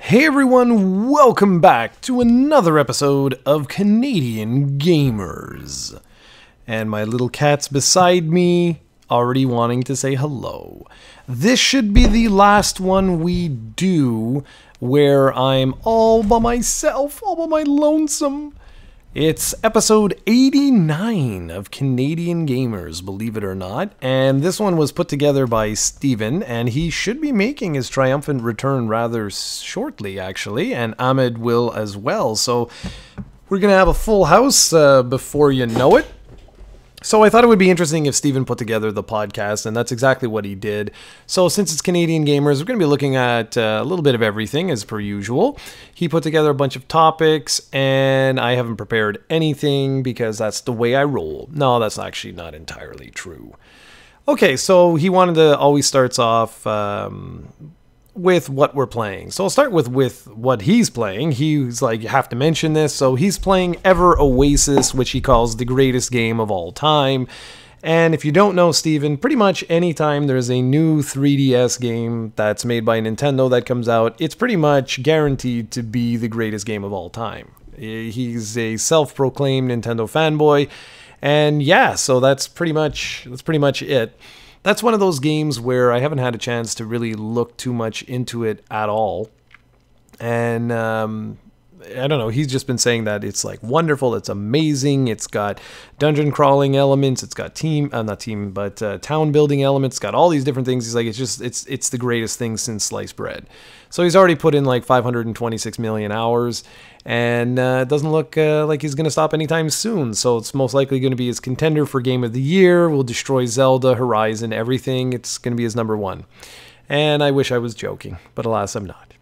Hey everyone, welcome back to another episode of Canadian Gamers. And my little cat's beside me, already wanting to say hello. This should be the last one we do where I'm all by myself, all by my lonesome. It's episode 89 of Canadian Gamers, believe it or not, and this one was put together by Steven, and he should be making his triumphant return rather shortly, actually, and Ahmed will as well, so we're going to have a full house before you know it. So I thought it would be interesting if Steven put together the podcast, and that's exactly what he did. So since it's Canadian Gamers, we're going to be looking at a little bit of everything, as per usual. He put together a bunch of topics, and I haven't prepared anything because that's the way I roll. No, that's actually not entirely true. Okay, so he wanted to always starts off with what we're playing. So I'll start with what he's playing. He's like, you have to mention this. So he's playing Ever Oasis, which he calls the greatest game of all time. And if you don't know Steven, pretty much anytime there's a new 3DS game that's made by Nintendo that comes out, it's pretty much guaranteed to be the greatest game of all time. He's a self-proclaimed Nintendo fanboy. And yeah, so that's pretty much it. That's one of those games where I haven't had a chance to really look too much into it at all. And I don't know, he's just been saying that it's like wonderful, it's amazing, it's got dungeon crawling elements, it's got town building elements, it's got all these different things. He's like, it's the greatest thing since sliced bread. So he's already put in like 526 million hours, and it doesn't look like he's going to stop anytime soon. So it's most likely going to be his contender for Game of the Year. Will destroy Zelda, Horizon, everything. It's going to be his #1. And I wish I was joking, but alas, I'm not.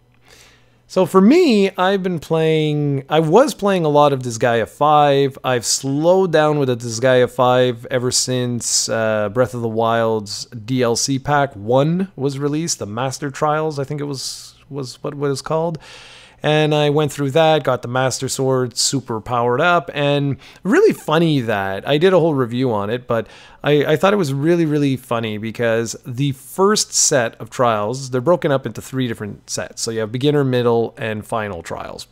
So for me, I was playing a lot of Disgaea 5. I've slowed down with the Disgaea 5 ever since Breath of the Wild's DLC Pack 1 was released, the Master Trials, I think it was what it was called. And I went through that, got the Master Sword super powered up, and really funny that I did a whole review on it, but I thought it was really, really funny because the first set of trials, they're broken up into 3 different sets. So you have beginner, middle, and final trials.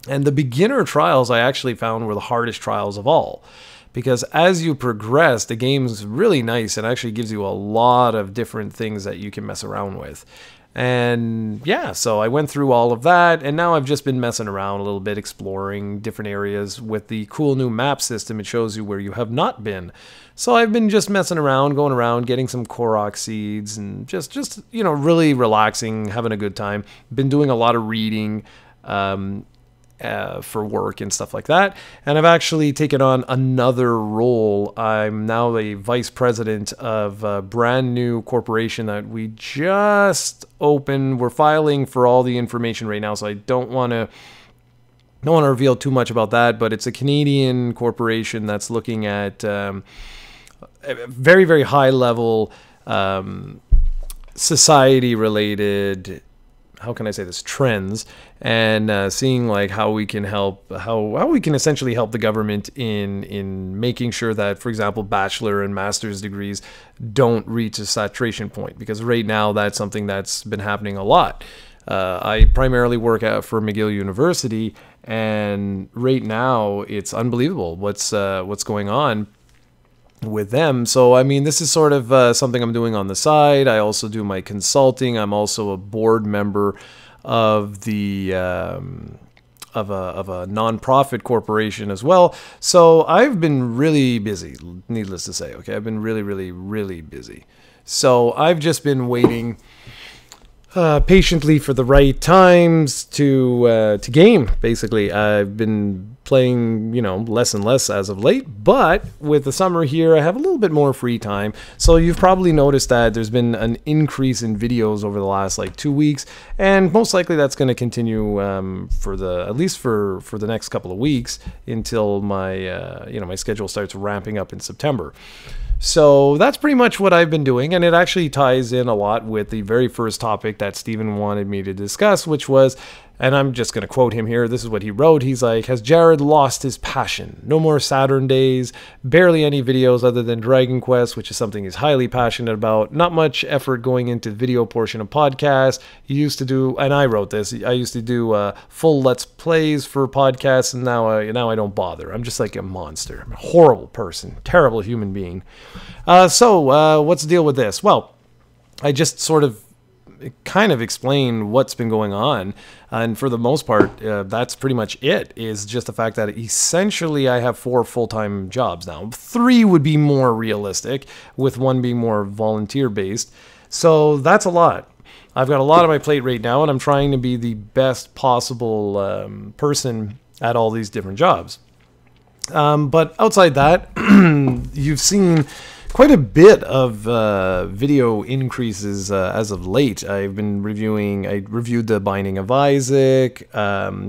And the beginner trials I actually found were the hardest trials of all. Because as you progress, the game's really nice and actually gives you a lot of different things that you can mess around with. And yeah, so I went through all of that, and now I've just been messing around a little bit, exploring different areas with the cool new map system. It shows you where you have not been. So I've been just messing around, going around, getting some Korok seeds, and just you know, really relaxing, having a good time. Been doing a lot of reading for work and stuff like that. And I've actually taken on another role. I'm now the vice president of a brand new corporation that we just opened. We're filing for all the information right now, so I don't want to reveal too much about that, but it's a Canadian corporation that's looking at very, very high level society related, how can I say this, trends, and seeing like how we can help, how we can essentially help the government in making sure that, for example, bachelor and master's degrees don't reach a saturation point, because right now that's something that's been happening a lot. I primarily work for McGill University, and right now it's unbelievable what's going on with them. So I mean, this is sort of something I'm doing on the side. I also do my consulting. I'm also a board member of the of a nonprofit corporation as well. So I've been really busy, needless to say. Okay, I've been really busy. So I've just been waiting patiently for the right times to game. Basically, I've been playing, you know, less and less as of late, but with the summer here, I have a little bit more free time. So you've probably noticed that there's been an increase in videos over the last like 2 weeks, and most likely that's going to continue at least for the next couple of weeks until my my schedule starts ramping up in September. So that's pretty much what I've been doing, and it actually ties in a lot with the very first topic that Steven wanted me to discuss, which was And I'm just going to quote him here. This is what he wrote. He's like, has Jarrod lost his passion? No more Saturndays, barely any videos other than Dragon Quest, which is something he's highly passionate about. Not much effort going into the video portion of podcasts. He used to do, and I wrote this, I used to do full Let's Plays for podcasts, and now I don't bother. I'm just like a monster. I'm a horrible person, terrible human being. So what's the deal with this? Well, I just sort of kind of explain what's been going on, and for the most part that's pretty much it. Is just the fact that essentially I have 4 full-time jobs now. 3 would be more realistic, with 1 being more volunteer based, so that's a lot. I've got a lot on my plate right now, and I'm trying to be the best possible person at all these different jobs. But outside that, you've seen quite a bit of video increases as of late. I've been I reviewed The Binding of Isaac,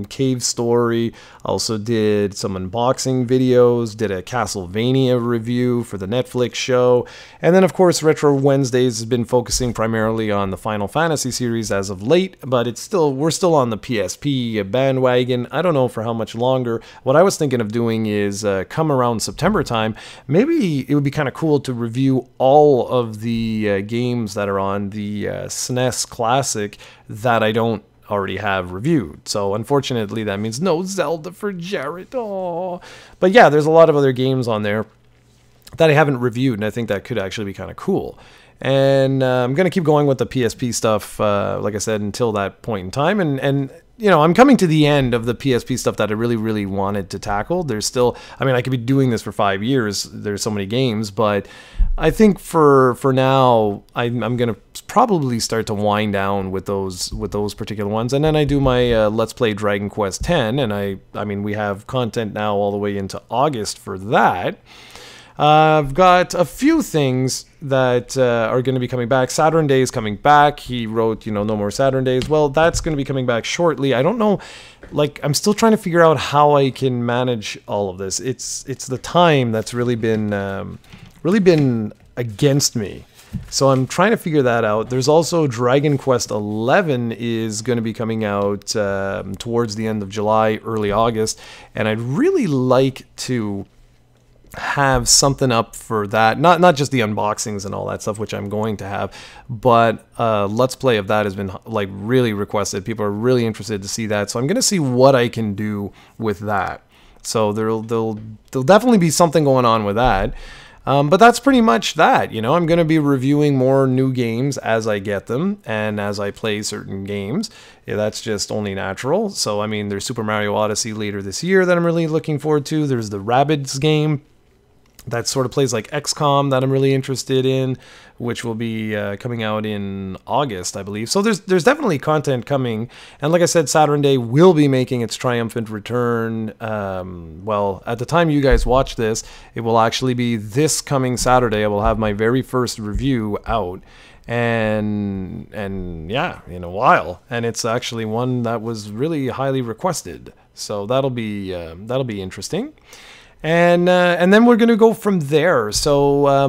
Cave Story, also did some unboxing videos, did a Castlevania review for the Netflix show, and then of course Retro Wednesdays has been focusing primarily on the Final Fantasy series as of late, but we're still on the PSP bandwagon. I don't know for how much longer. What I was thinking of doing is come around September time, maybe it would be kind of cool to review all of the games that are on the SNES Classic that I don't already have reviewed. So unfortunately that means no Zelda for Jarrod. Aww. But yeah, there's a lot of other games on there that I haven't reviewed, and I think that could actually be kind of cool. And I'm going to keep going with the PSP stuff, like I said, until that point in time. And you know, I'm coming to the end of the PSP stuff that I really, really wanted to tackle. There's still, I mean, I could be doing this for 5 years. There's so many games, but I think for now, I'm going to probably start to wind down with those particular ones. And then I do my Let's Play Dragon Quest X, and I mean, we have content now all the way into August for that. I've got a few things that are going to be coming back. Saturnday is coming back. He wrote, you know, no more Saturdays. Well, that's going to be coming back shortly. I don't know, like, I'm still trying to figure out how I can manage all of this. It's the time that's really been against me. So I'm trying to figure that out. There's also Dragon Quest 11 is going to be coming out towards the end of July, early August, and I'd really like to have something up for that, not just the unboxings and all that stuff, which I'm going to have, but Let's Play of that has been like really requested. People are really interested to see that, so I'm gonna see what I can do with that. So there'll definitely be something going on with that. But that's pretty much that. You know, I'm going to be reviewing more new games as I get them and as I play certain games. Yeah, that's just only natural. So, I mean, there's Super Mario Odyssey later this year that I'm really looking forward to. There's the Rabbids game that sort of plays like XCOM that I'm really interested in, which will be coming out in August, I believe. So there's definitely content coming. And like I said, Saturnday will be making its triumphant return. Well, at the time you guys watch this, it will actually be this coming Saturday. I will have my very first review out. And yeah, in a while. And it's actually one that was really highly requested. So that'll be interesting. And then we're going to go from there. So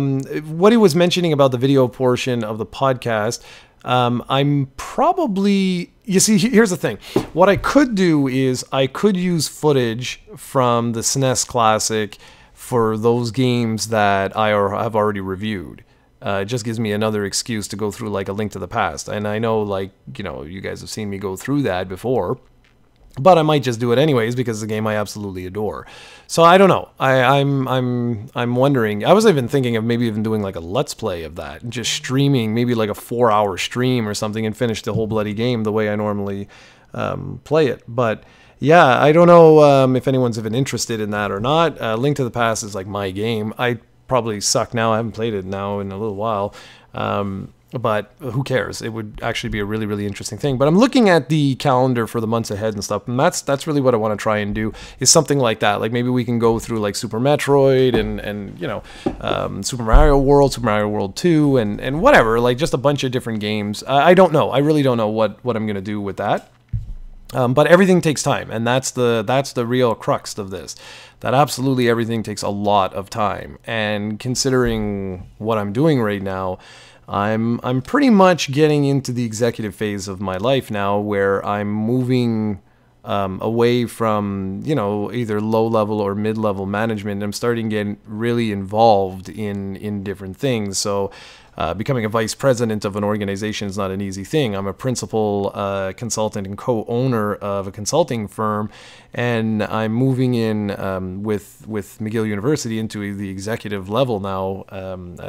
what he was mentioning about the video portion of the podcast, I'm probably, you see, here's the thing. What I could do is I could use footage from the SNES Classic for those games that I have already reviewed. It just gives me another excuse to go through like A Link to the Past. And I know, like, you know, you guys have seen me go through that before. But I might just do it anyways because it's a game I absolutely adore. So I don't know. I'm wondering. I was even thinking of maybe even doing like a Let's Play of that and just streaming, maybe like a 4-hour stream or something, and finish the whole bloody game the way I normally play it. But yeah, I don't know if anyone's even interested in that or not. Link to the Past is like my game. I probably suck now. I haven't played it now in a little while. But who cares? It would actually be a really, really interesting thing. But I'm looking at the calendar for the months ahead and stuff, and that's really what I want to try and do, is something like that. Like maybe we can go through like Super Metroid and you know, Super Mario World, Super Mario World 2, and whatever, like just a bunch of different games. I don't know. I really don't know what I'm going to do with that. But everything takes time, and that's the real crux of this. That absolutely everything takes a lot of time. And considering what I'm doing right now, I'm pretty much getting into the executive phase of my life now, where I'm moving away from, either low-level or mid-level management. I'm starting to get really involved in different things. So becoming a vice president of an organization is not an easy thing. I'm a principal consultant and co-owner of a consulting firm, and I'm moving in with McGill University into the executive level now,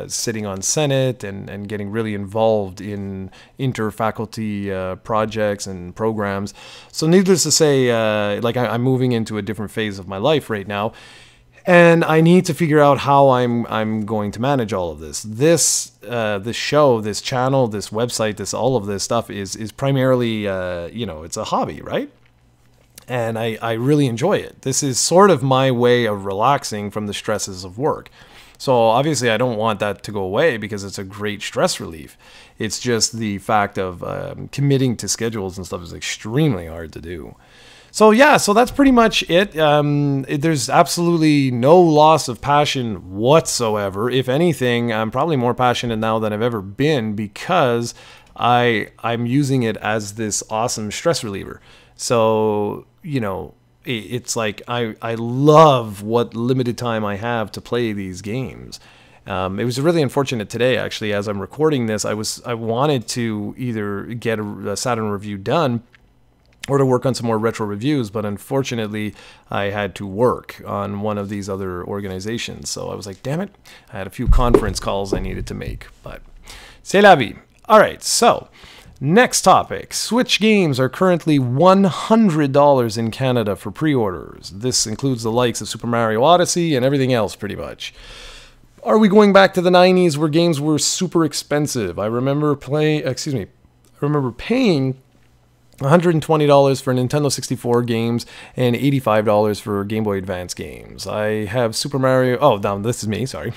sitting on Senate and getting really involved in inter-faculty projects and programs. So needless to say, I'm moving into a different phase of my life right now. And I need to figure out how I'm going to manage all of this. This show, this channel, this website, all of this stuff is primarily, it's a hobby, right? And I really enjoy it. This is sort of my way of relaxing from the stresses of work. So obviously I don't want that to go away because it's a great stress relief. It's just the fact of committing to schedules and stuff is extremely hard to do. So yeah, so that's pretty much it. There's absolutely no loss of passion whatsoever. If anything, I'm probably more passionate now than I've ever been because I'm using it as this awesome stress reliever. So, it's like I love what limited time I have to play these games. It was really unfortunate today, actually, as I'm recording this. I wanted to either get a Saturn review done or to work on some more retro reviews, but unfortunately I had to work on one of these other organizations. So I was like, damn it, I had a few conference calls I needed to make, but c'est la vie. All right, so next topic. Switch games are currently $100 in Canada for pre-orders. This includes the likes of Super Mario Odyssey and everything else pretty much. Are we going back to the 90s where games were super expensive? I remember paying $120 for Nintendo 64 games and $85 for Game Boy Advance games. I have Super Mario... Oh, no, this is me, sorry.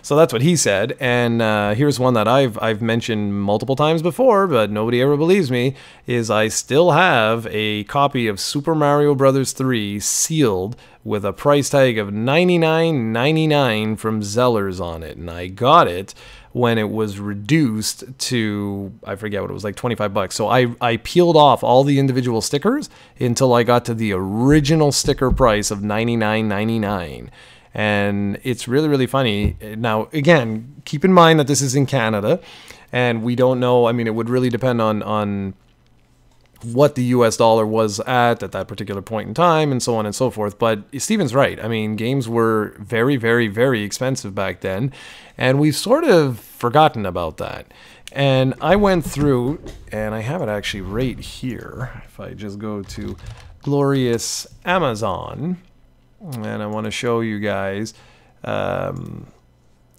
So that's what he said. And here's one that I've mentioned multiple times before, but nobody ever believes me, is I still have a copy of Super Mario Bros. 3 sealed with a price tag of $99.99 from Zellers on it. And I got it when it was reduced to, I forget what it was, like 25 bucks. So I peeled off all the individual stickers until I got to the original sticker price of $99.99. And it's really, really funny. Now, again, keep in mind that this is in Canada, and we don't know, I mean, it would really depend on what the US dollar was at that particular point in time, and so on and so forth. But Steven's right. I mean, games were very, very, very expensive back then, and we've sort of forgotten about that. And I went through, and I have it actually right here. If I just go to glorious Amazon, and I want to show you guys,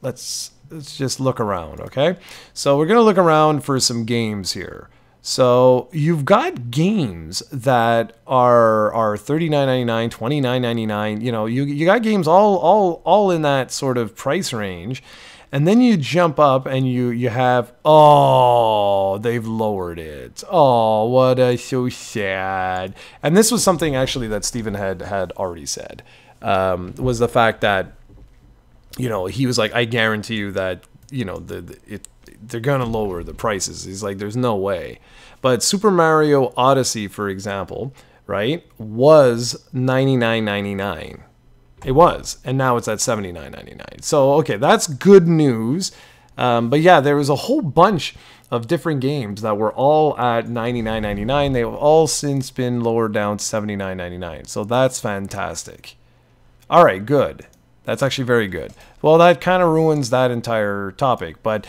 let's just look around, okay? So we're going to look around for some games here. So you've got games that are $39.99, $29.99. You got games all in that sort of price range, and then you jump up and you have, oh, they've lowered it. Oh, what a so sad. And this was something actually that Steven had already said, was the fact that he was like, I guarantee you that they're gonna lower the prices. He's like, there's no way. But Super Mario Odyssey, for example, right, was $99.99. It was, and now it's at $79.99. So okay, that's good news. But yeah, there was a whole bunch of different games that were all at $99.99. They've all since been lowered down to $79.99. So that's fantastic. All right, good. That's actually very good. Well, that kind of ruins that entire topic. But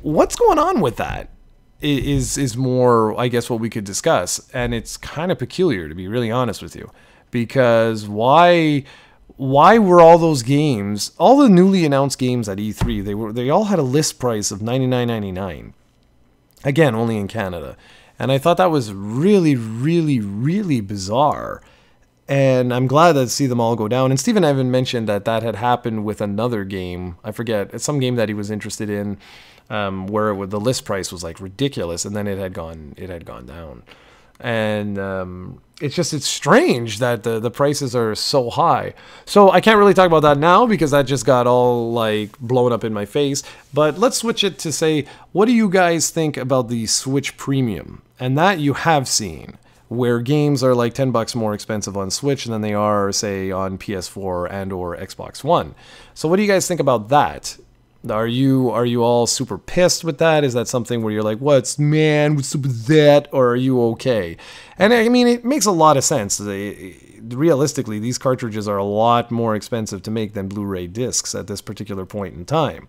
what's going on with that is more, I guess, what we could discuss. And it's kind of peculiar, to be really honest with you. Because why were all those games, all the newly announced games at E3, they all had a list price of $99.99. Again, only in Canada. And I thought that was really, really, really bizarre. And I'm glad to see them all go down. And Stephen Evan mentioned that had happened with another game. I forget. It's some game that he was interested in, where the list price was like ridiculous, and then it had gone down. And it's strange that the prices are so high. So I can't really talk about that now because that just got all like blown up in my face. But let's switch it to say, what do you guys think about the Switch Premium? And that you have seen, where games are like $10 more expensive on Switch than they are, say, on PS4 and or Xbox One. So what do you guys think about that? Are you all super pissed with that? Is that something where you're like, what's up with that? Or are you okay? And I mean, it makes a lot of sense. Realistically, these cartridges are a lot more expensive to make than Blu-ray discs at this particular point in time.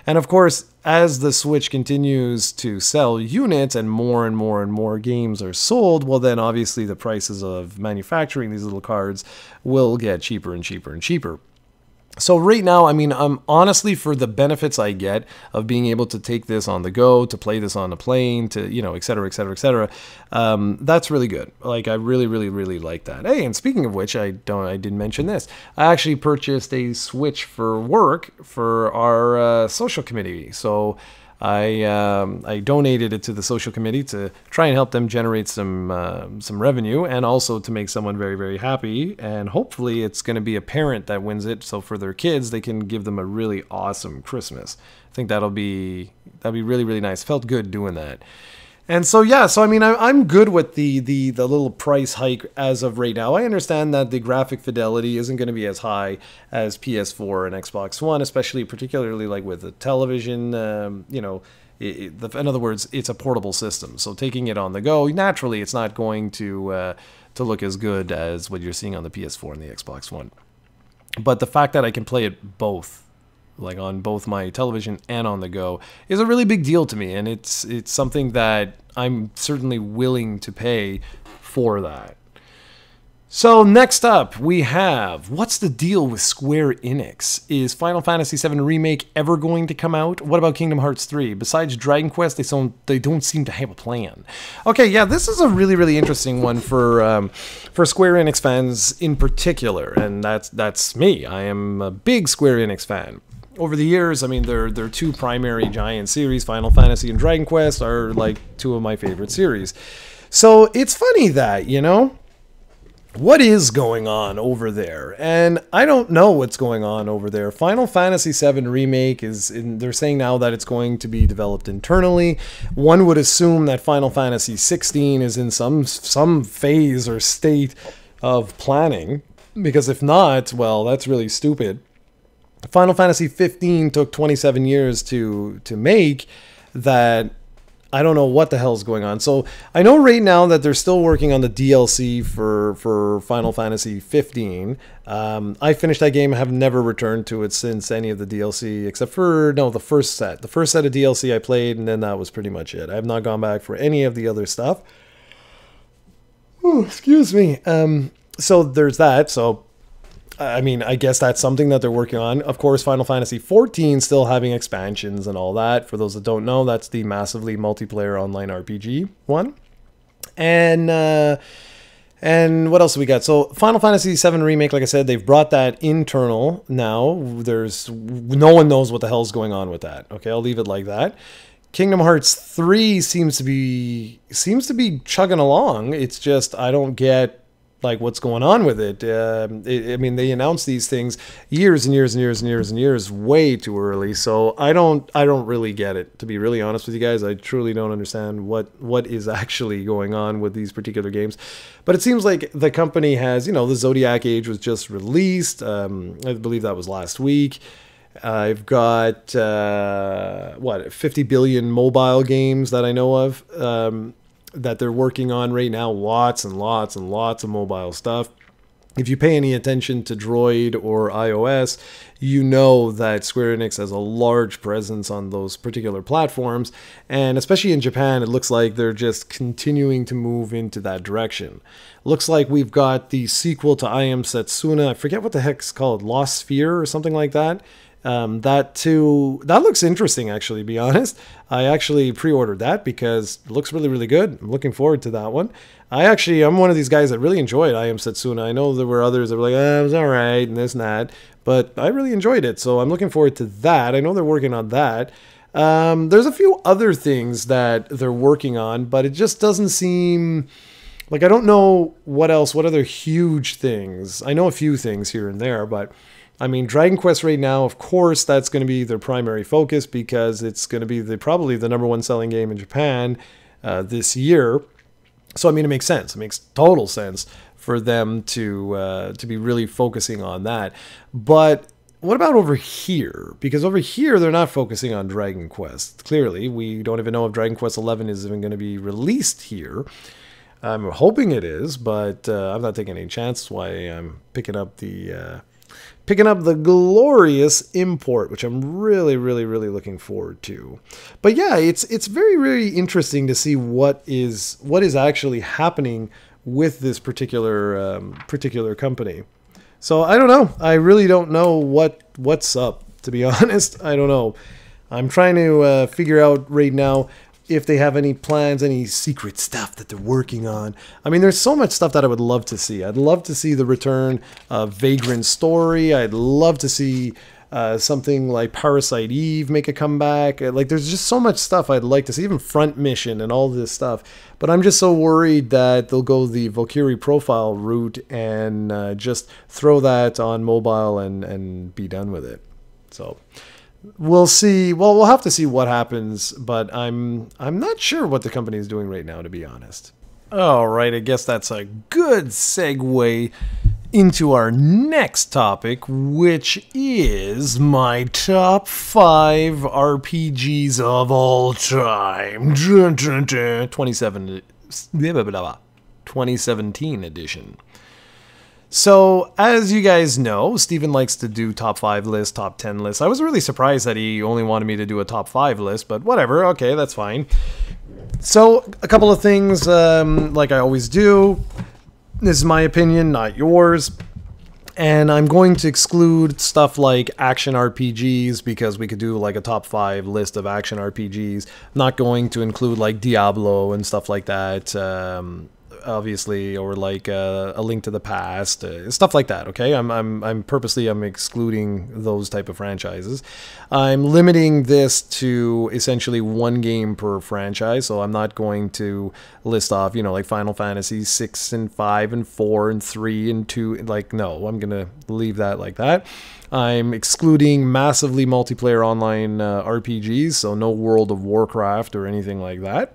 And of course, as the Switch continues to sell units and more and more and more games are sold, well then obviously the prices of manufacturing these little cards will get cheaper and cheaper and cheaper. So right now, I mean, honestly, for the benefits I get of being able to take this on the go, to play this on a plane, to, you know, et cetera, et cetera, et cetera, that's really good. Like, I really, really, really like that. Hey, and speaking of which, I didn't mention this. I actually purchased a Switch for work for our social committee. So I donated it to the social committee to try and help them generate some revenue, and also to make someone very, very happy. And hopefully it's going to be a parent that wins it, so for their kids they can give them a really awesome Christmas. I think that'd be really, really nice. Felt good doing that. And so, yeah, so I mean, I'm good with the little price hike as of right now. I understand that the graphic fidelity isn't going to be as high as PS4 and Xbox One, especially particularly like with the television, you know, in other words, it's a portable system. So taking it on the go, naturally, it's not going to look as good as what you're seeing on the PS4 and the Xbox One. But the fact that I can play it both, like on both my television and on the go, is a really big deal to me, and it's something that I'm certainly willing to pay for that. So next up, we have, what's the deal with Square Enix? Is Final Fantasy VII Remake ever going to come out? What about Kingdom Hearts 3? Besides Dragon Quest, they don't seem to have a plan. Okay, yeah, this is a really, really interesting one for Square Enix fans in particular, and that's me. I am a big Square Enix fan. Over the years, I mean, their two primary giant series, Final Fantasy and Dragon Quest, are like two of my favorite series. So it's funny that, you know, what is going on over there? And I don't know what's going on over there. Final Fantasy VII Remake they're saying now that it's going to be developed internally. One would assume that Final Fantasy 16 is in some phase or state of planning, because if not, well, that's really stupid. Final Fantasy 15 took 27 years to make. That I don't know what the hell's going on. So I know right now that they're still working on the DLC for Final Fantasy 15. I finished that game, have never returned to it since any of the DLC, except for, no, the first set. The first set of DLC I played, and then that was pretty much it. I have not gone back for any of the other stuff. Oh, excuse me. So there's that. So I mean, I guess that's something that they're working on. Of course, Final Fantasy XIV still having expansions and all that. For those that don't know, that's the massively multiplayer online RPG one. And what else do we got? So Final Fantasy VII Remake, like I said, they've brought that internal now. No one knows what the hell's going on with that. Okay, I'll leave it like that. Kingdom Hearts 3 seems to be chugging along. It's just I don't get like what's going on with it. I mean, they announced these things years and years and years and years and years way too early. So I don't really get it, to be really honest with you guys. I truly don't understand what is actually going on with these particular games. But it seems like the company has, you know, the Zodiac Age was just released. I believe that was last week. I've got 50 billion mobile games that I know of. That they're working on right now. Lots and lots and lots of mobile stuff. If you pay any attention to Droid or iOS, you know that Square Enix has a large presence on those particular platforms. And especially in Japan, it looks like they're just continuing to move into that direction. Looks like we've got the sequel to I Am Setsuna. I forget what the heck's called. Lost Sphere or something like that. That looks interesting, actually, to be honest. I actually pre-ordered that because it looks really, really good. I'm looking forward to that one. I'm one of these guys that really enjoyed I Am Setsuna. I know there were others that were like, it was all right, and this and that, but I really enjoyed it, so I'm looking forward to that. I know they're working on that. There's a few other things that they're working on, but it just doesn't seem Like, I don't know what else, what other huge things. I know a few things here and there, but I mean, Dragon Quest right now, of course, that's going to be their primary focus because it's going to be probably the #1 selling game in Japan this year. So, I mean, it makes sense. It makes total sense for them to be really focusing on that. But what about over here? Because over here, they're not focusing on Dragon Quest. Clearly, we don't even know if Dragon Quest 11 is even going to be released here. I'm hoping it is, but I'm not taking any chance. That's why I'm picking up the glorious import, which I'm really, really, really looking forward to. But yeah, it's very, very interesting to see what is actually happening with this particular company. So I don't know. I really don't know what's up, to be honest. I don't know. I'm trying to figure out right now if they have any plans, any secret stuff that they're working on. I mean, there's so much stuff that I would love to see. I'd love to see the return of Vagrant Story. I'd love to see something like Parasite Eve make a comeback. Like, there's just so much stuff I'd like to see, even Front Mission and all this stuff. But I'm just so worried that they'll go the Valkyrie profile route and just throw that on mobile and be done with it. So we'll see. Well, we'll have to see what happens, but I'm not sure what the company is doing right now, to be honest. All right, I guess that's a good segue into our next topic, which is my top 5 RPGs of all time. 2017 edition. So, as you guys know, Steven likes to do top 5 lists, top 10 lists. I was really surprised that he only wanted me to do a top 5 list, but whatever, okay, that's fine. So, a couple of things, like I always do. This is my opinion, not yours. And I'm going to exclude stuff like action RPGs because we could do like a top 5 list of action RPGs. I'm not going to include like Diablo and stuff like that. Obviously, or like A Link to the Past, stuff like that. Okay, I'm purposely excluding those type of franchises. I'm limiting this to essentially 1 game per franchise, so I'm not going to list off, you know, like Final Fantasy 6 and 5 and 4 and 3 and 2. Like, no, I'm gonna leave that like that. I'm excluding massively multiplayer online RPGs, so no World of Warcraft or anything like that.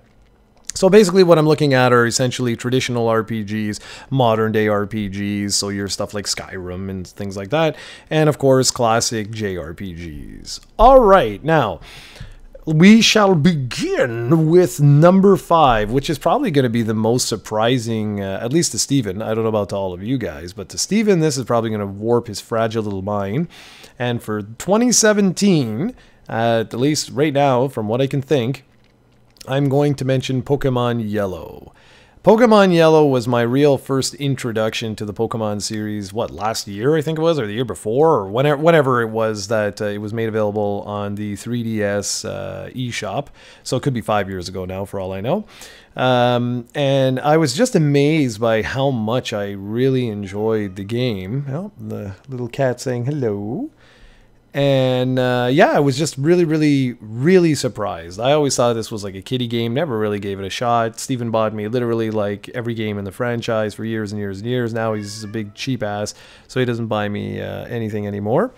So basically what I'm looking at are essentially traditional RPGs, modern day RPGs, so your stuff like Skyrim and things like that, and of course classic JRPGs. Alright, now, we shall begin with number 5, which is probably going to be the most surprising, at least to Steven. I don't know about to all of you guys, but to Steven, this is probably going to warp his fragile little mind. And for 2017, at least right now, from what I can think, I'm going to mention Pokemon Yellow. Pokemon Yellow was my real first introduction to the Pokemon series, what, last year I think it was, or the year before, or whenever it was that it was made available on the 3DS eShop. So it could be 5 years ago now, for all I know. And I was just amazed by how much I really enjoyed the game. Oh, the little cat saying hello. And yeah, I was just really, really, really surprised. I always thought this was like a kiddie game, never really gave it a shot. Steven bought me literally like every game in the franchise for years and years and years. Now he's a big cheap ass, so he doesn't buy me anything anymore.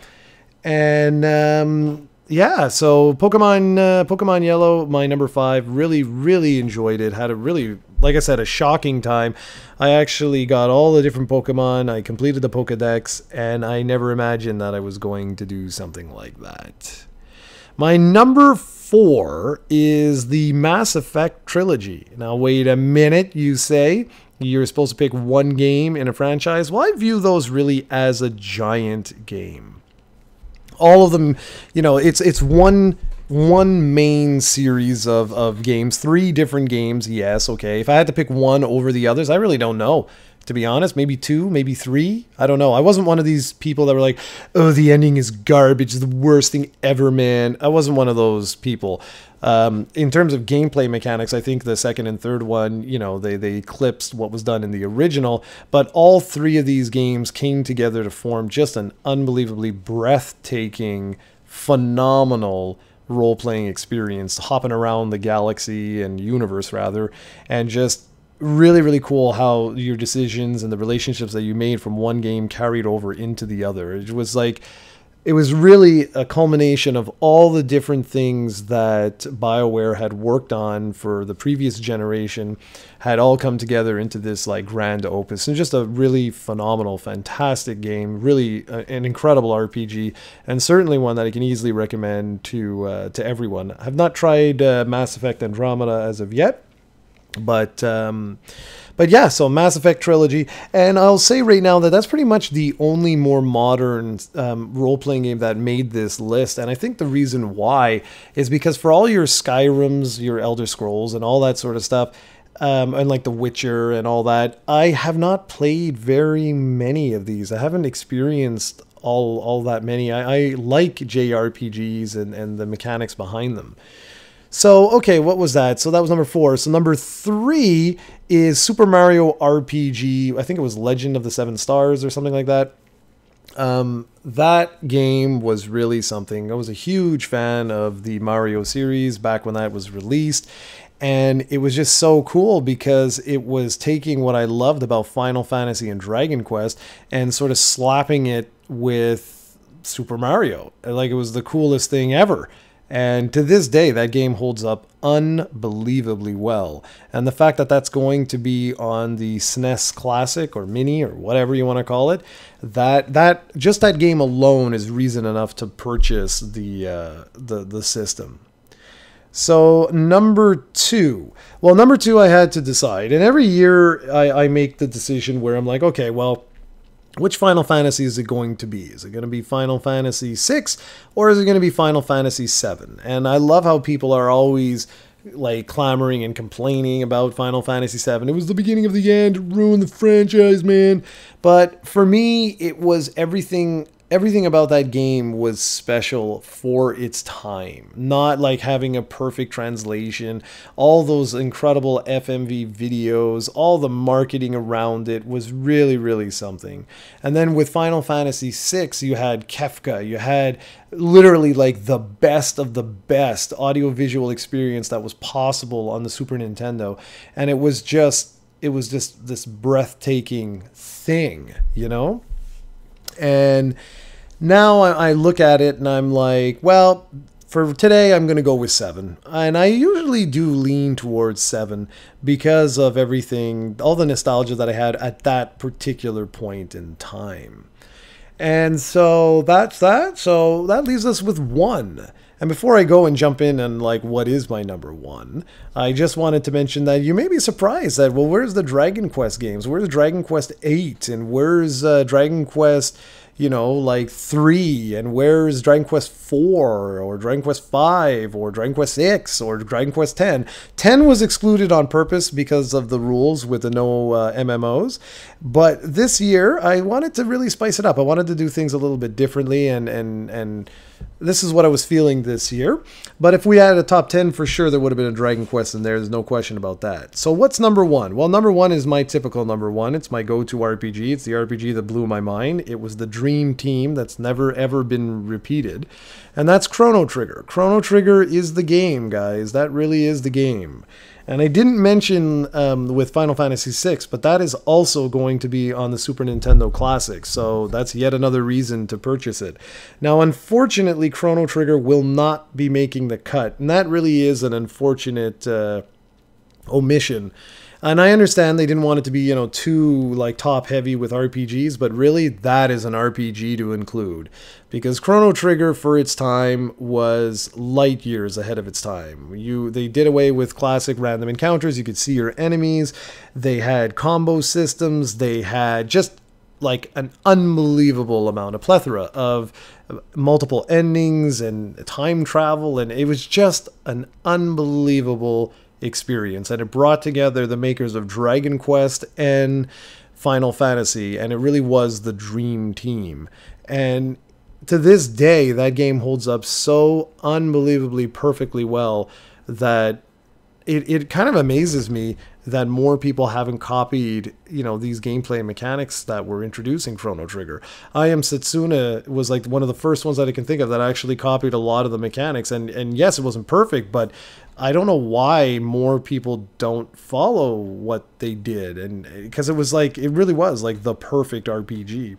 And yeah, so Pokemon Yellow, my number 5, really, really enjoyed it. Had a really, like I said, a shocking time. I actually got all the different Pokemon. I completed the Pokedex, and I never imagined that I was going to do something like that. My number 4 is the Mass Effect trilogy. Now, wait a minute, you say? You're supposed to pick 1 game in a franchise? Well, I view those really as a giant game. All of them, you know, it's one main series of games, 3 different games. Yes, okay. If I had to pick one over the others, I really don't know. To be honest, maybe 2, maybe 3. I don't know. I wasn't one of these people that were like, oh, the ending is garbage, the worst thing ever, man. I wasn't one of those people. In terms of gameplay mechanics, I think the second and third one, you know, they eclipsed what was done in the original. But all 3 of these games came together to form just an unbelievably breathtaking, phenomenal role-playing experience, hopping around the galaxy and universe rather, and just really, really cool how your decisions and the relationships that you made from one game carried over into the other. It was like, it was really a culmination of all the different things that BioWare had worked on for the previous generation had all come together into this like grand opus, and just a really phenomenal, fantastic game, really an incredible RPG, and certainly one that I can easily recommend to everyone. I've not tried Mass Effect Andromeda as of yet, but yeah, so Mass Effect trilogy, and I'll say right now that that's pretty much the only more modern role-playing game that made this list, and I think the reason why is because for all your Skyrims, your Elder Scrolls, and all that sort of stuff, and like The Witcher and all that, I have not played very many of these. I haven't experienced all that many. I like JRPGs and the mechanics behind them. So, okay, what was that? So that was number 4. So number 3 is Super Mario RPG. I think it was Legend of the Seven Stars or something like that. That game was really something. I was a huge fan of the Mario series back when that was released. And it was just so cool because it was taking what I loved about Final Fantasy and Dragon Quest and sort of slapping it with Super Mario. Like, it was the coolest thing ever. And to this day, that game holds up unbelievably well. And the fact that that's going to be on the SNES Classic or Mini or whatever you want to call it, that just that game alone is reason enough to purchase the system. So number 2. Well, number 2 I had to decide. And every year I make the decision where I'm like, okay, well, which Final Fantasy is it going to be? Is it going to be Final Fantasy VI or is it going to be Final Fantasy VII? And I love how people are always like clamoring and complaining about Final Fantasy VII. It was the beginning of the end. It ruined the franchise, man. But for me, it was everything about that game was special for its time. Not like having a perfect translation, all those incredible FMV videos, all the marketing around it was really, really something. And then with Final Fantasy VI, you had Kefka, you had literally like the best of the best audiovisual experience that was possible on the Super Nintendo. And it was just this breathtaking thing, you know? And now I look at it and I'm like, well, for today I'm going to go with 7. And I usually do lean towards 7 because of everything, all the nostalgia that I had at that particular point in time. And so that's that. So that leaves us with 1. And before I go and jump in and like what is my number 1, I just wanted to mention that you may be surprised that, well, where's the Dragon Quest games? Where's Dragon Quest 8? And where's Dragon Quest, like 3? And where's Dragon Quest 4 or Dragon Quest 5 or Dragon Quest 6 or Dragon Quest 10? 10 was excluded on purpose because of the rules with the no MMOs. But this year I wanted to really spice it up. I wanted to do things a little bit differently, and this is what I was feeling this year. But if we had a top 10, for sure there would have been a Dragon Quest in there. There's no question about that. So what's number 1? Well, number 1 is my typical number 1. It's my go-to RPG. It's the RPG that blew my mind. It was the dream team that's never ever been repeated. And that's Chrono Trigger. Chrono Trigger is the game, guys. That really is the game. And I didn't mention with Final Fantasy VI, but that is also going to be on the Super Nintendo Classic, so that's yet another reason to purchase it. Now, unfortunately, Chrono Trigger will not be making the cut, and that really is an unfortunate omission. And I understand they didn't want it to be, too like top heavy with RPGs, but really that is an RPG to include, because Chrono Trigger for its time was light years ahead of its time. They did away with classic random encounters. You could see your enemies. They had combo systems. They had just like an unbelievable amount, a plethora of multiple endings and time travel, and it was just an unbelievable experience, and it brought together the makers of Dragon Quest and Final Fantasy, and it really was the dream team. And to this day, that game holds up so unbelievably perfectly well that it kind of amazes me that more people haven't copied, you know, these gameplay mechanics that we're introducing Chrono Trigger. I Am Setsuna was like one of the first ones that I can think of that actually copied a lot of the mechanics. And yes, it wasn't perfect, but I don't know why more people don't follow what they did. And because it was like, it really was like the perfect RPG.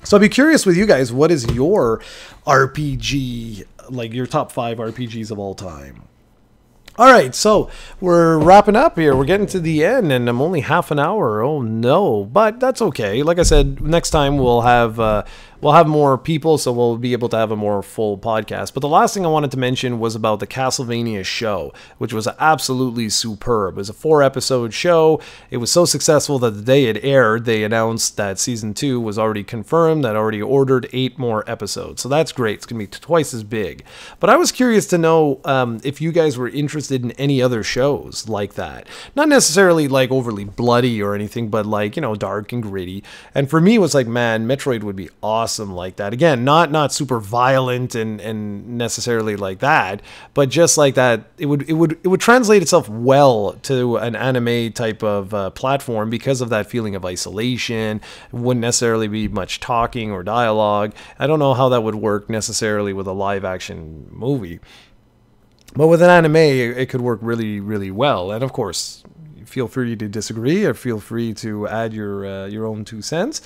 So I'd be curious with you guys, what is your RPG, like your top 5 RPGs of all time? All right, so we're wrapping up here. We're getting to the end, and I'm only half an hour. Oh no, but that's okay. Like I said, next time we'll have more people, so we'll be able to have a more full podcast. But the last thing I wanted to mention was about the Castlevania show, which was absolutely superb. It was a 4-episode show. It was so successful that the day it aired, they announced that season 2 was already confirmed, that already ordered 8 more episodes. So that's great. It's going to be twice as big. But I was curious to know if you guys were interested in any other shows like that. Not necessarily like overly bloody or anything, but like, you know, dark and gritty. And for me, it was like, man, Metroid would be awesome like that. Again, not super violent and necessarily like that, but just like that, it would translate itself well to an anime type of platform because of that feeling of isolation. It wouldn't necessarily be much talking or dialogue. I don't know how that would work necessarily with a live action movie. But with an anime, it could work really, really well. And of course, feel free to disagree or feel free to add your own 2 cents.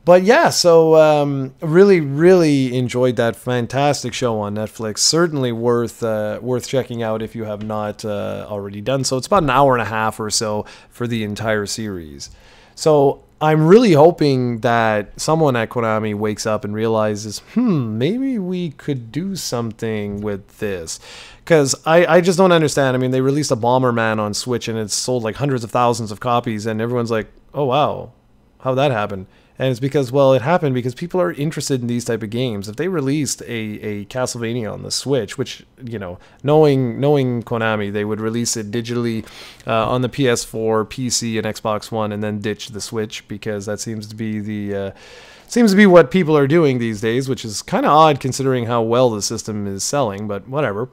But yeah, so really, really enjoyed that fantastic show on Netflix. Certainly worth checking out if you have not already done so. It's about an hour and a half or so for the entire series. So I'm really hoping that someone at Konami wakes up and realizes, maybe we could do something with this. Because I just don't understand. I mean, they released a Bomberman on Switch and it's sold like hundreds of thousands of copies and everyone's like, oh wow, how'd that happen? And it's because, well, it happened because people are interested in these type of games. If they released a Castlevania on the Switch, which, you know, knowing Konami, they would release it digitally on the PS4, PC, and Xbox One, and then ditch the Switch because that seems to be what people are doing these days, which is kind of odd considering how well the system is selling. But whatever.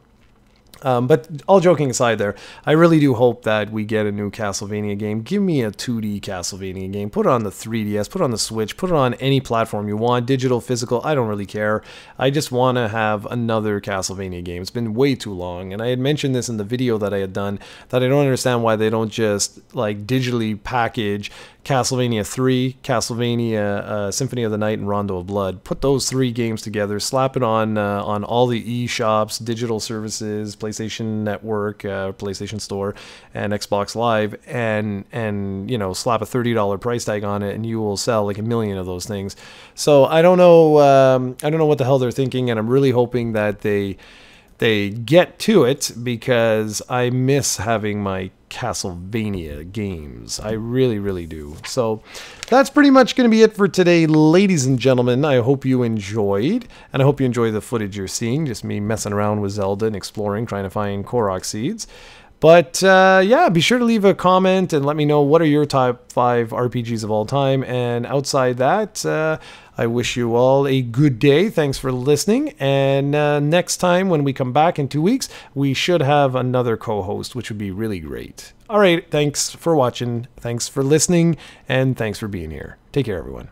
But all joking aside there, I really do hope that we get a new Castlevania game. Give me a 2D Castlevania game. Put it on the 3DS, put it on the Switch, put it on any platform you want, digital, physical, I don't really care. I just want to have another Castlevania game. It's been way too long, and I had mentioned this in the video that I had done, that I don't understand why they don't just like digitally package Castlevania 3, Castlevania Symphony of the Night, and Rondo of Blood. Put those 3 games together, slap it on all the eShops, digital services, PlayStation Network, PlayStation Store, and Xbox Live, and you know, slap a $30 price tag on it, and you will sell like 1 million of those things. So I don't know what the hell they're thinking, and I'm really hoping that they get to it because I miss having my Castlevania games. I really, really do. So that's pretty much going to be it for today, ladies and gentlemen. I hope you enjoyed, and I hope you enjoy the footage you're seeing. Just me messing around with Zelda and exploring, trying to find Korok seeds. But yeah, be sure to leave a comment and let me know what are your top 5 RPGs of all time. And outside that, I wish you all a good day. Thanks for listening. And next time when we come back in 2 weeks, we should have another co-host, which would be really great. All right, thanks for watching. Thanks for listening. And thanks for being here. Take care, everyone.